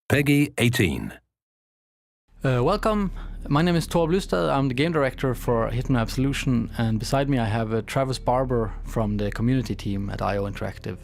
Peggy 18. Welcome, my name is Thor Blustad, I'm the game director for Hitman Absolution, and beside me I have Travis Barber from the community team at IO Interactive.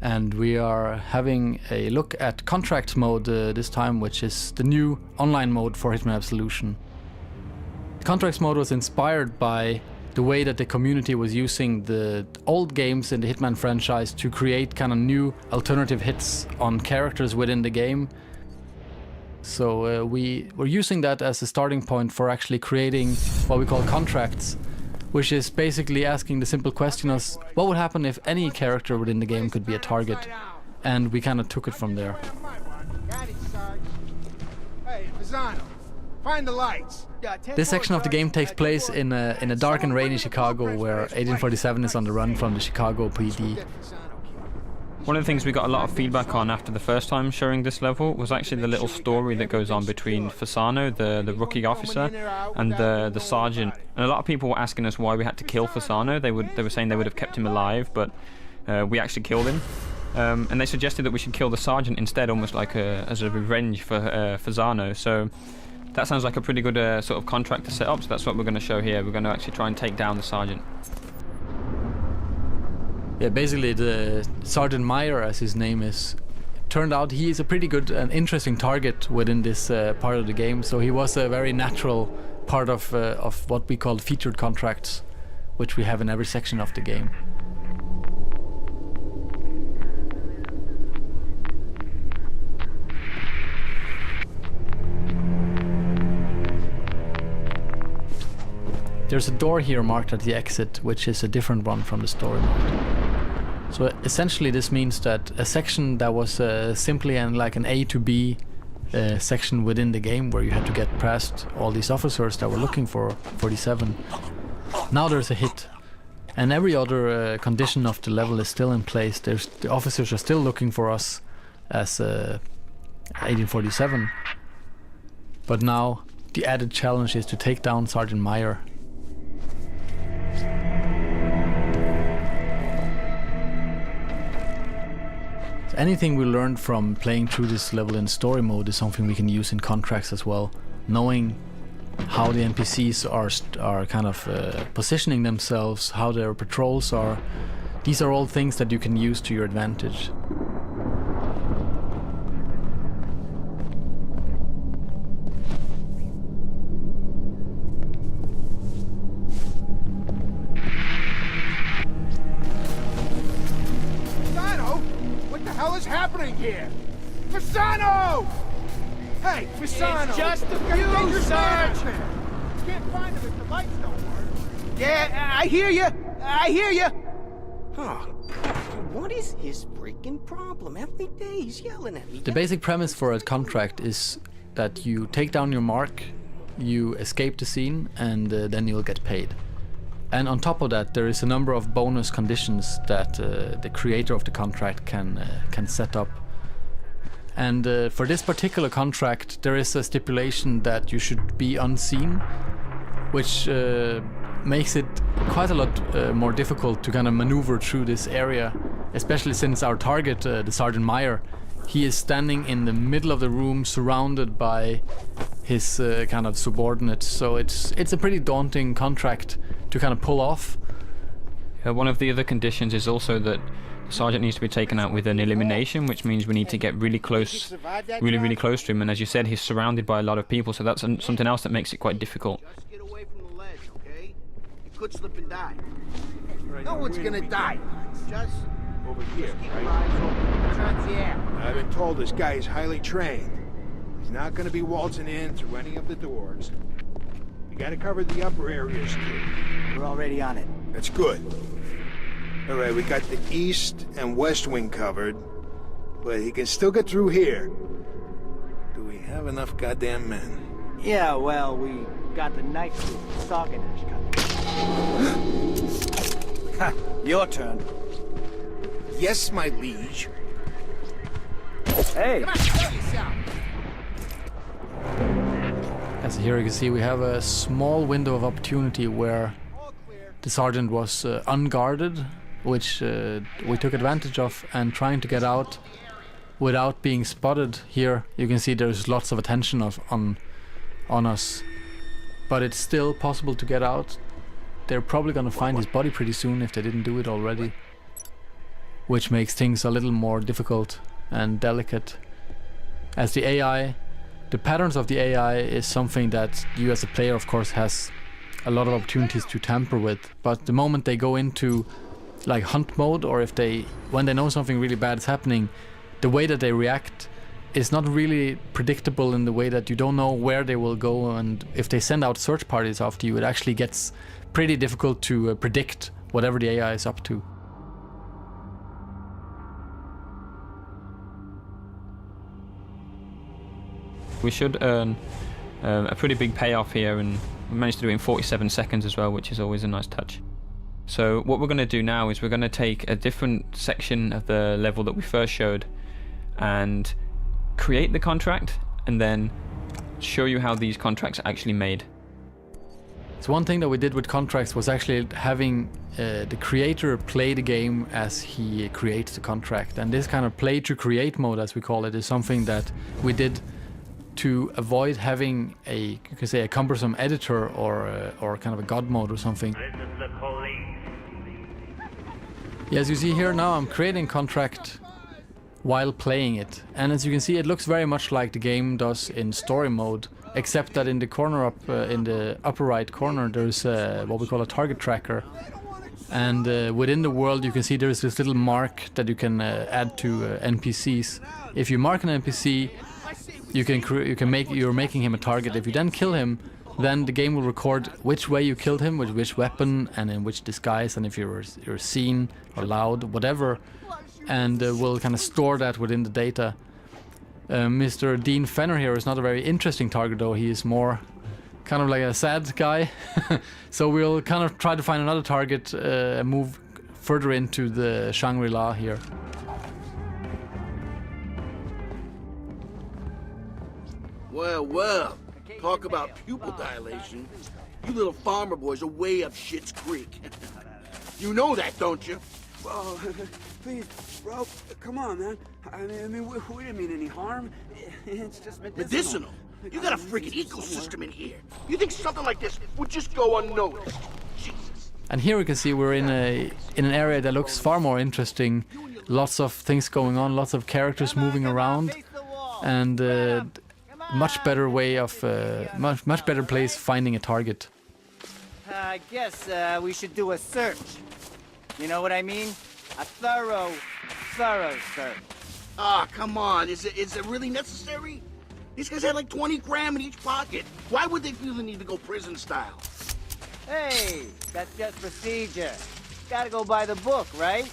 And we are having a look at Contracts mode this time, which is the new online mode for Hitman Absolution. The Contracts mode was inspired by the way that the community was using the old games in the Hitman franchise to create kind of new alternative hits on characters within the game. So we were using that as a starting point for actually creating what we call contracts, which is basically asking the simple question of what would happen if any character within the game could be a target, and we kind of took it from there. Hey, Pisano, find the lights. This section of the game takes place in a dark and rainy Chicago, where 1847 is on the run from the Chicago PD. One of the things we got a lot of feedback on after the first time showing this level was actually the little story that goes on between Fasano, the rookie officer, and the sergeant. And a lot of people were asking us why we had to kill Fasano. They were saying they would have kept him alive, but we actually killed him. And they suggested that we should kill the sergeant instead, almost like as a revenge for Fasano. So that sounds like a pretty good sort of contract to set up, so that's what we're going to show here. We're going to actually try and take down the sergeant. Yeah, basically the Sergeant Meyer, as his name is, turned out he is a pretty good and interesting target within this part of the game. So he was a very natural part of what we call featured contracts, which we have in every section of the game. There's a door here marked at the exit, which is a different one from the story mode. So essentially this means that a section that was simply like an A to B section within the game, where you had to get past all these officers that were looking for 47, now there's a hit. And every other condition of the level is still in place. The officers are still looking for us as 1847. But now the added challenge is to take down Sergeant Meyer. Anything we learned from playing through this level in story mode is something we can use in contracts as well. Knowing how the NPCs are kind of positioning themselves, how their patrols are. These are all things that you can use to your advantage. What is happening here? Fasano! Hey, Fasano! It's just a few, Sarge! Can't find him if the lights don't work. Yeah, I hear you! I hear you! Oh, what is his freaking problem? Every day he's yelling at me. The basic premise for a contract is that you take down your mark, you escape the scene, and then you'll get paid. And on top of that, there is a number of bonus conditions that the creator of the contract can set up. And for this particular contract, there is a stipulation that you should be unseen, which makes it quite a lot more difficult to kind of maneuver through this area, especially since our target, the Sergeant Meyer, he is standing in the middle of the room surrounded by his kind of subordinates. So it's a pretty daunting contract to kind of pull off. One of the other conditions is also that the sergeant needs to be taken out with an elimination, which means we need to get really close to him. And as you said, he's surrounded by a lot of people, so that's something else that makes it quite difficult. Just get away from the ledge, okay? You could slip and die. No one's gonna die. Just Over here, keep right? your eyes open. Turns the air. I've been told this guy is highly trained. He's not gonna be waltzing in through any of the doors. We gotta cover the upper areas too. We're already on it. That's good. All right, we got the east and west wing covered, but he can still get through here. Do we have enough goddamn men? Yeah, well, we got the night crew, Saugenash coming. Ha! Your turn. Yes, my liege. Hey! Come on, show yourself. As here you can see, we have a small window of opportunity where the sergeant was unguarded, which we took advantage of, and trying to get out without being spotted. Here you can see there's lots of attention on us, but it's still possible to get out. They're probably gonna find his body pretty soon if they didn't do it already, which makes things a little more difficult and delicate, as the patterns of the AI is something that you as a player of course has a lot of opportunities to tamper with. But the moment they go into like hunt mode, or when they know something really bad is happening, the way that they react is not really predictable, in the way that you don't know where they will go, and if they send out search parties after you, it actually gets pretty difficult to predict whatever the AI is up to. We should earn a pretty big payoff here, and we managed to do it in 47 seconds as well, which is always a nice touch. So what we're going to do now is we're going to take a different section of the level that we first showed and create the contract, and then show you how these contracts are actually made. So one thing that we did with contracts was actually having the creator play the game as he creates the contract, and this kind of play to create mode, as we call it, is something that we did to avoid having you could say a cumbersome editor or kind of a god mode or something. Yeah, as you see here now, I'm creating contract while playing it, and as you can see, it looks very much like the game does in story mode, except that in the corner in the upper right corner, there's what we call a target tracker, and within the world you can see there's this little mark that you can add to NPCs. If you mark an NPC, you're making him a target. If you then kill him, then the game will record which way you killed him, with which weapon and in which disguise, and if you're seen or loud, whatever, and we'll kind of store that within the data. Mr. Dean Fenner here is not a very interesting target, though. He is more kind of like a sad guy. So we'll kind of try to find another target and move further into the Shangri-La here. Well, talk about pupil dilation. You little farmer boys are way up Shit's Creek. You know that, don't you? Oh, please, bro, come on, man. I mean, we didn't mean any harm. It's just medicinal. You got a freaking ecosystem in here. You think something like this would just go unnoticed? Jesus. And here we can see we're in an area that looks far more interesting. Lots of things going on, lots of characters moving around, and much better way of much better place finding a target. I guess we should do a search. You know what I mean? A thorough search. Ah, come on. Is it really necessary? These guys had like 20 grand in each pocket. Why would they feel the need to go prison style? Hey, that's just procedure. Gotta go by the book, right?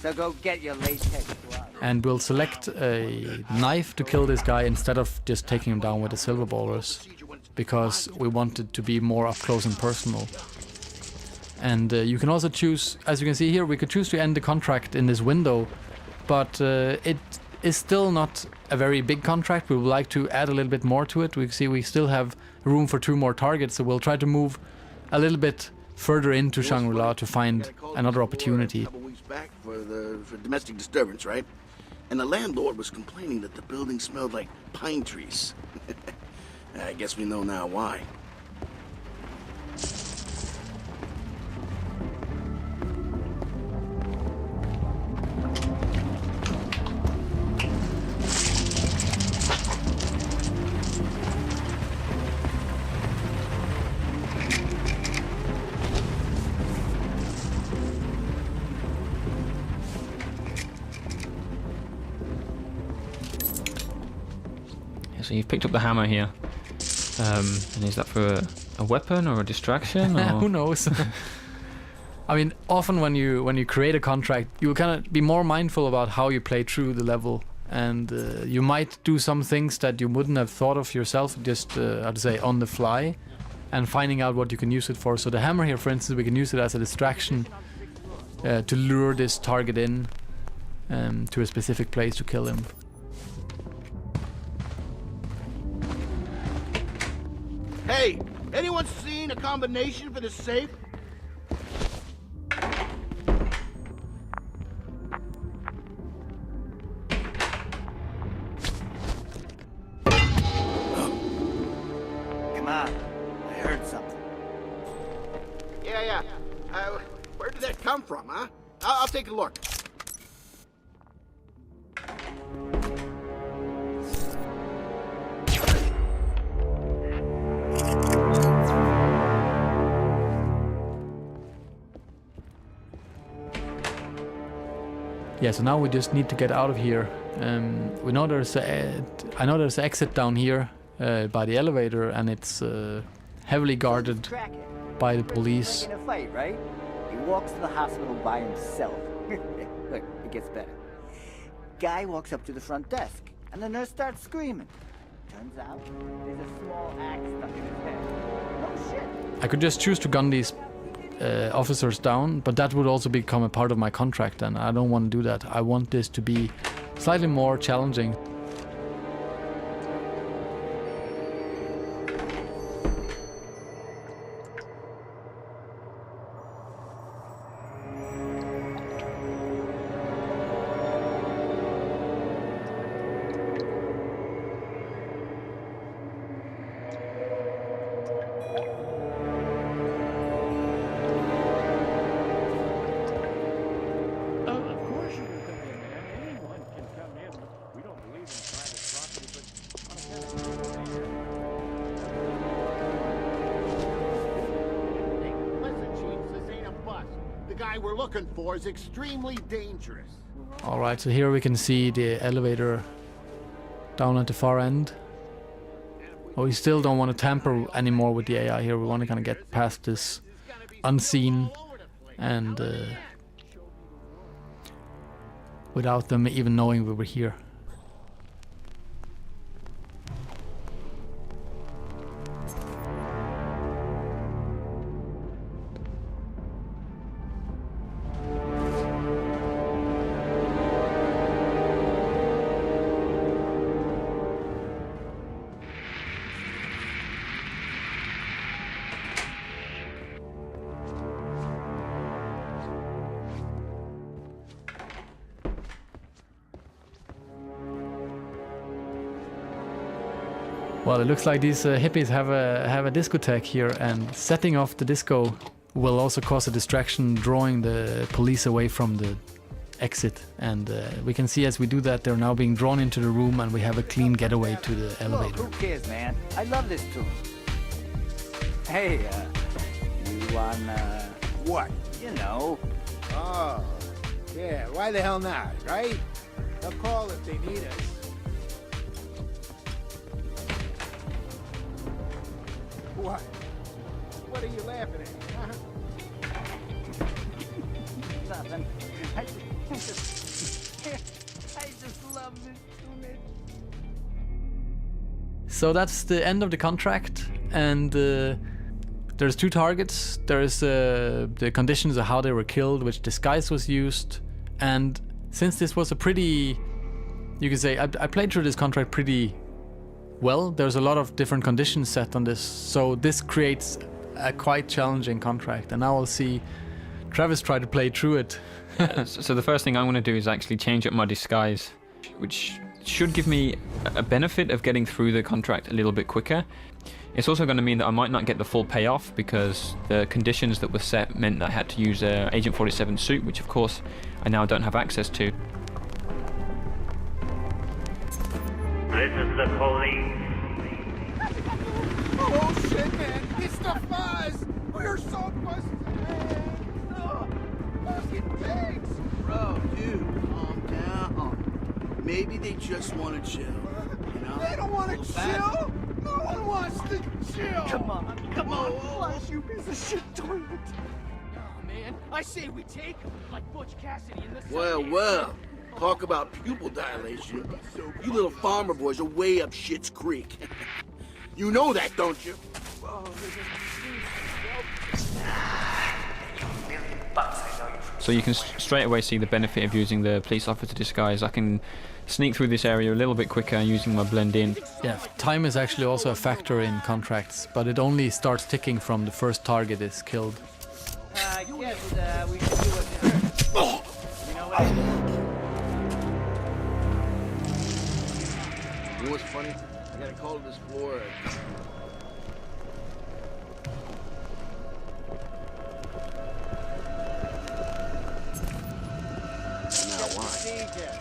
So go get your latex gloves. And we'll select a knife to kill this guy instead of just taking him down with the silver ballers, because we want it to be more up close and personal. And you can also choose, as you can see here, we could choose to end the contract in this window, but it is still not a very big contract. We would like to add a little bit more to it. We see we still have room for 2 more targets, so we'll try to move a little bit further into Shangri-La to find another opportunity. A couple weeks back for domestic disturbance, right? And the landlord was complaining that the building smelled like pine trees. I guess we know now why. So you've picked up the hammer here, and is that for a weapon or a distraction? Or? Who knows? I mean, often when you create a contract, you kind of be more mindful about how you play through the level, and you might do some things that you wouldn't have thought of yourself, just how to say, on the fly, and finding out what you can use it for. So the hammer here, for instance, we can use it as a distraction to lure this target in to a specific place to kill him. Hey, anyone seen a combination for the safe? from, huh? I'll take a look. Yeah, so now we just need to get out of here. We know I know there's an exit down here by the elevator, and it's heavily guarded by the police. In a fight, right? He walks to the hospital by himself. Look, it gets better. Guy walks up to the front desk, and the nurse starts screaming. Turns out there's a small axe stuck in his head. No shit. I could just choose to gun these officers down, but that would also become a part of my contract, and I don't want to do that. I want this to be slightly more challenging. We're looking for is extremely dangerous. Alright, so here we can see the elevator down at the far end. Oh, we still don't want to tamper anymore with the AI here. We want to kind of get past this unseen and without them even knowing we were here. Well, it looks like these hippies have a discotheque here, and setting off the disco will also cause a distraction, drawing the police away from the exit. And we can see as we do that, they're now being drawn into the room, and we have a clean getaway to the elevator. Look, who cares, man? I love this tool. Hey, you on, What? you know. Oh, yeah, why the hell not, right? They'll call if they need us. What? What are you laughing at? Nothing. I just love this too much. So that's the end of the contract, and there's two targets. There's the conditions of how they were killed, which disguise was used, and since this was a pretty, you could say, I played through this contract pretty well. There's a lot of different conditions set on this, so this creates a quite challenging contract, and now I'll see Travis try to play through it. So the first thing I'm going to do is actually change up my disguise, which should give me a benefit of getting through the contract a little bit quicker. It's also going to mean that I might not get the full payoff, because the conditions that were set meant that I had to use a Agent 47 suit, which of course I now don't have access to. This is the police. Oh shit, man! It's the fuzz! We're so busted, man! Oh, fucking pigs! Bro, dude, calm down. Maybe they just want to chill, you know? They don't want to chill! No one wants to chill! Come on, Flush, you piece of shit toilet! Oh, man. I say we take him, like Butch Cassidy in the Well. Talk about pupil dilation. You little farmer boys are way up Schitt's Creek. You know that, don't you? So you can straight away see the benefit of using the police officer disguise. I can sneak through this area a little bit quicker using my blend in. Yeah, time is actually also a factor in contracts, but it only starts ticking from the first target is killed. I guess we should do what's Oh! You know what? You know what's funny? I got a call to this floor. manager.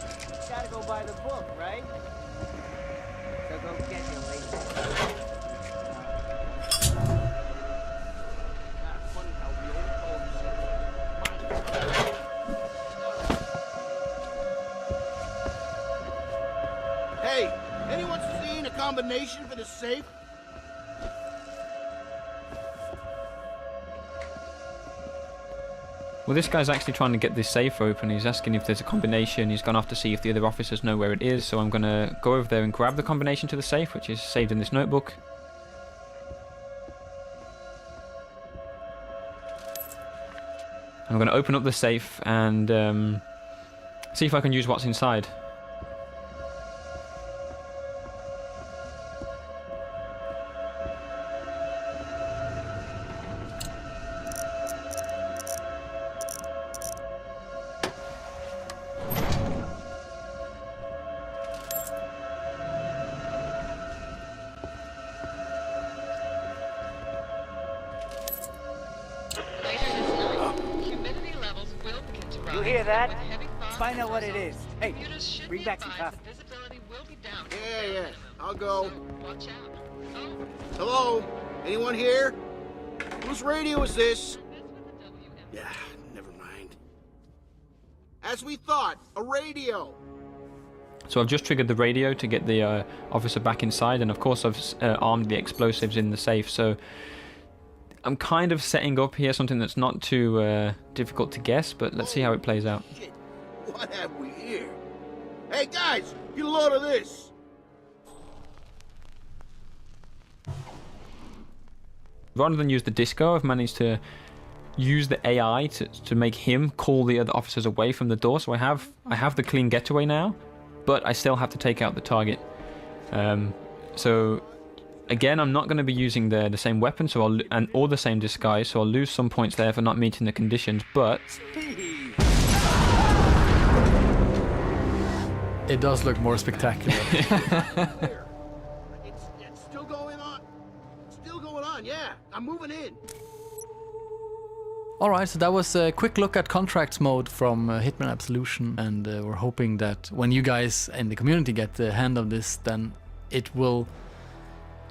Gotta go by the book, right? So go get your laser. Hey, anyone seen a combination for the safe? Well, this guy's actually trying to get this safe open. He's asking if there's a combination. He's gone off to see if the other officers know where it is. So I'm going to go over there and grab the combination to the safe, which is saved in this notebook. I'm going to open up the safe and see if I can use what's inside. You hear that? Find out what it is. Hey, bring back some coffee. Yeah, I'll go. Hello? Anyone here? Whose radio is this? Yeah, never mind. As we thought, a radio. So I've just triggered the radio to get the officer back inside, and of course I've armed the explosives in the safe, so I'm kind of setting up here something that's not too difficult to guess, but let's see how it plays out. Shit, what have we here? Hey guys, get a load of this. Rather than use the disco, I've managed to use the AI to make him call the other officers away from the door, so I have the clean getaway now, but I still have to take out the target. So again, I'm not going to be using the same weapon, or the same disguise, so I'll lose some points there for not meeting the conditions, but It does look more spectacular. It's still going on. Still going on, yeah. I'm moving in. Alright, so that was a quick look at contracts mode from Hitman Absolution, and we're hoping that when you guys in the community get the hand of this, then it will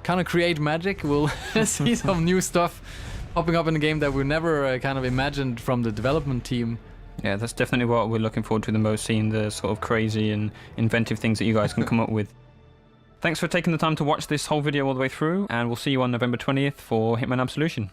kind of create magic. We'll see some new stuff popping up in the game that we never kind of imagined from the development team. yeah, that's definitely what we're looking forward to the most, seeing the sort of crazy and inventive things that you guys can come up with. Thanks for taking the time to watch this whole video all the way through, and we'll see you on November 20th for Hitman Absolution.